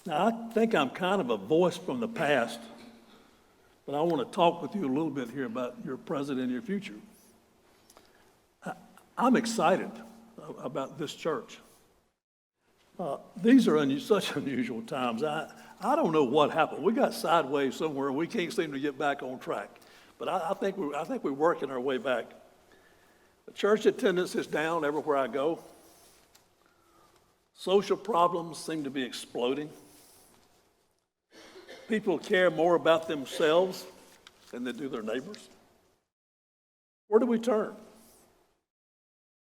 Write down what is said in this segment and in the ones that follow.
Now, I think I'm kind of a voice from the past, but I want to talk with you a little bit here about your present and your future. I'm excited about this church. These are such unusual times. I don't know what happened. We got sideways somewhere, and we can't seem to get back on track. But I think we're working our way back. The church attendance is down everywhere I go. Social problems seem to be exploding. People care more about themselves than they do their neighbors. Where do we turn?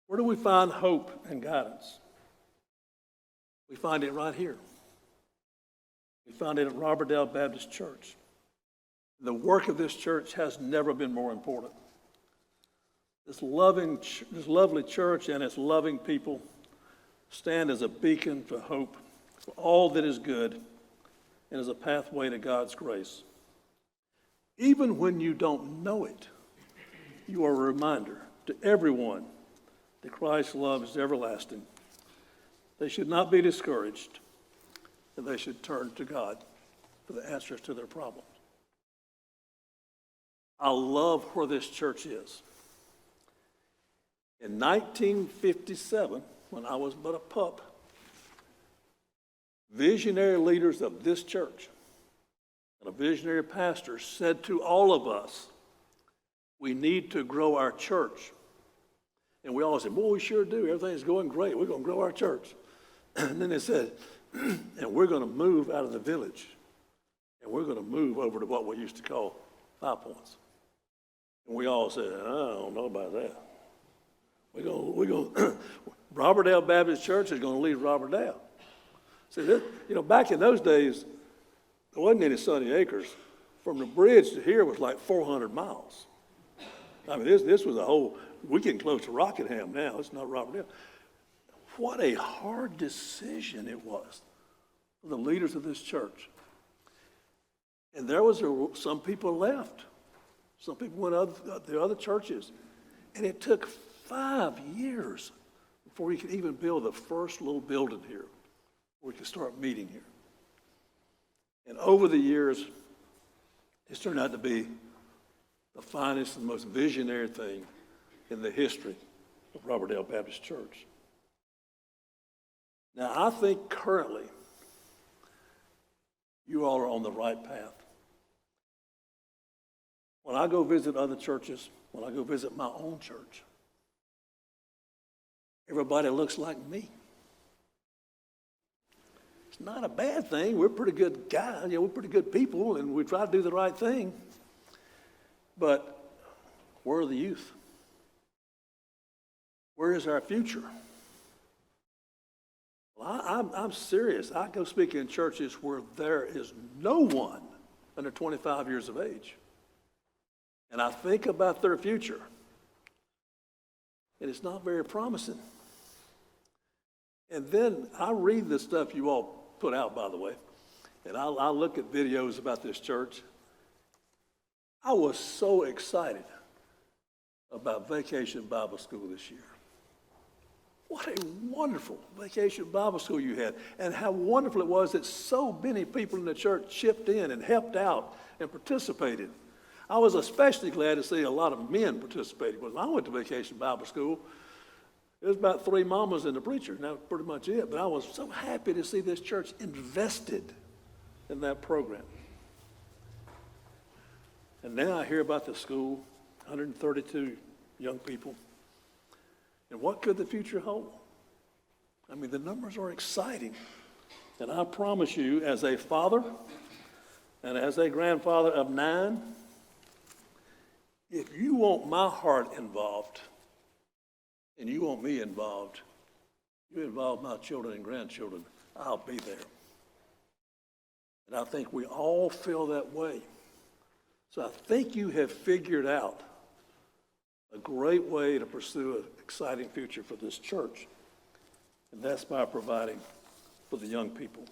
Where do we find hope and guidance? We find it right here. We find it at Roberdale Baptist Church. The work of this church has never been more important. This lovely church and its loving people stand as a beacon for hope for all that is good and as a pathway to God's grace. Even when you don't know it, you are a reminder to everyone that Christ's love is everlasting. They should not be discouraged, and they should turn to God for the answers to their problems. I love where this church is. In 1957, when I was but a pup, visionary leaders of this church and a visionary pastor said to all of us, we need to grow our church. And we all said, boy, we sure do. Everything's going great. We're going to grow our church. And then they said, and we're going to move out of the village. And we're going to move over to what we used to call 5 Points. And we all said, I don't know about that. We're going Roberdale Baptist Church is going to leave Roberdale. See, back in those days, there wasn't any sunny acres. From the bridge to here was like 400 miles. I mean, this was we're getting close to Rockingham now. It's not Roberdale. What a hard decision it was for the leaders of this church. And there was some people left. Some people went to other churches. And it took 5 years before we could even build the first little building here, where we could start meeting here. And over the years, it's turned out to be the finest and most visionary thing in the history of Roberdale Baptist Church. Now, I think currently you all are on the right path. When I go visit other churches, when I go visit my own church, everybody looks like me. It's not a bad thing. We're pretty good guys. We're pretty good people, and we try to do the right thing. But where are the youth? Where is our future? Well, I'm serious. I go speak in churches where there is no one under 25 years of age. And I think about their future, and it's not very promising. And then I read the stuff you all put out, by the way, and I look at videos about this church. I was so excited about Vacation Bible School this year. What a wonderful Vacation Bible School you had, and how wonderful it was that so many people in the church chipped in and helped out and participated. I was especially glad to see a lot of men participating. When I went to Vacation Bible School, it was about 3 mamas and a preacher, and that was pretty much it. But I was so happy to see this church invested in that program. And now I hear about the school, 132 young people. And what could the future hold? I mean, the numbers are exciting. And I promise you, as a father and as a grandfather of 9, if you want my heart involved and you want me involved, you involve my children and grandchildren, I'll be there. And I think we all feel that way. So I think you have figured out a great way to pursue an exciting future for this church. And that's by providing for the young people.